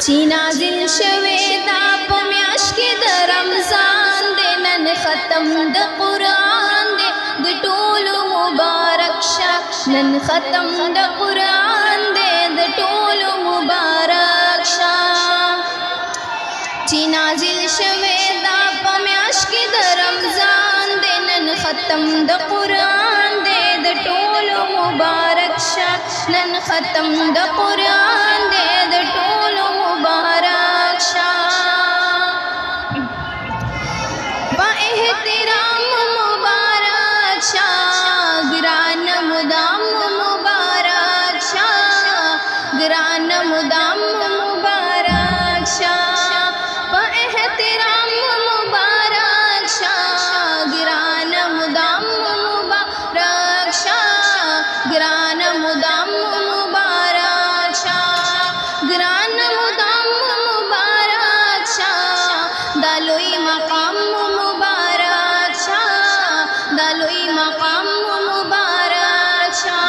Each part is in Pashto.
چې نازل شوی دا په میاشت کې د رمضان دی، نن ختم د قرآن دی د ټولو مبارک شه، نن ختم د قرآن دی د ټولو مبارک شه. چې نازل شوی دا په میاشت کې د رمضان دی، نن ختم د قرآن دی د ټولو مبارک شه، نن ختم د قرآن دی د ټولو مبارک شه. با احترام مبارک شه، ګران مدام مبارک شه، ګران مدام مبارک شه. با احترام مبارک شه، ګران مدام مبارک شه، ګران مدام مبارک شه، ګران مدام مبارک شه. دا لوی مقام مبارک شه، دا لوی مقام مبارک شه.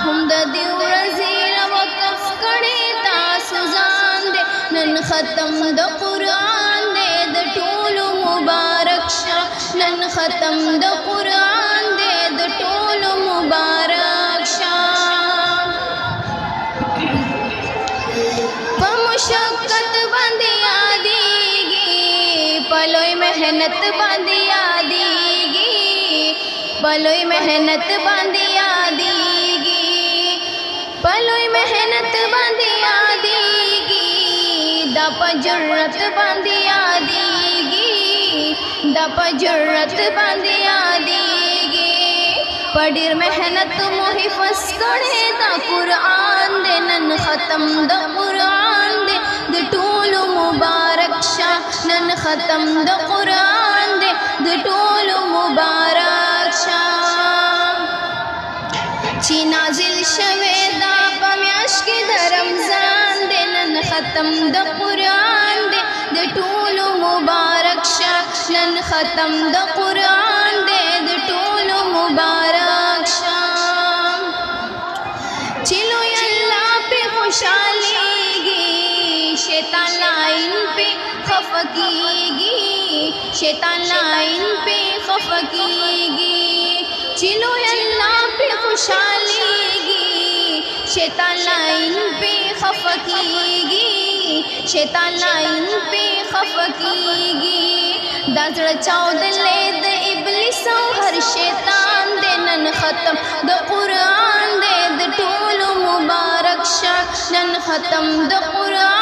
هم د دې ورځې نه وقف کړی تاسو ځان دی، نن ختم د قرآن دی د ټولو مبارک شه، نن ختم د قرآن دی د ټولو مبارک شه. په مشقت باندې یادېږي، په لوی محنت باندې یادېږي، په لوی محنت باندې یادېږي، په لوی محنت باندې یادېږي. دا په جرأت باندې یادېږي، دا په جرأت باندې یادېږي. په ډېر محنت مو حفظ کړی دا قرآن دی، نن ختم د قرآن دی د ټولو مبارک شه، نن ختم د قرآن دی د ټولو مبارک شه. چې نازل شوی دا په میاشت کې د رمضان دی، نن ختم د قرآن دی د ټولو مبارک شه، نن ختم د قرآن دی د ټولو مبارک شه. چې لوی الله پې خوشحالېږي، شیطان لاین پې خفه کېږي، شیطان لاین پې خفه کېږي. چې لوی الله پې خوشحالېږي، شیطان لاین پې خفه کېږي، شیطان لاین پې خفه کېږي. دا زړه چاودلی د ابلیس او هر شیطان دی، نن ختم د قرآن دی د ټولو مبارک شه، نن ختم د قرآن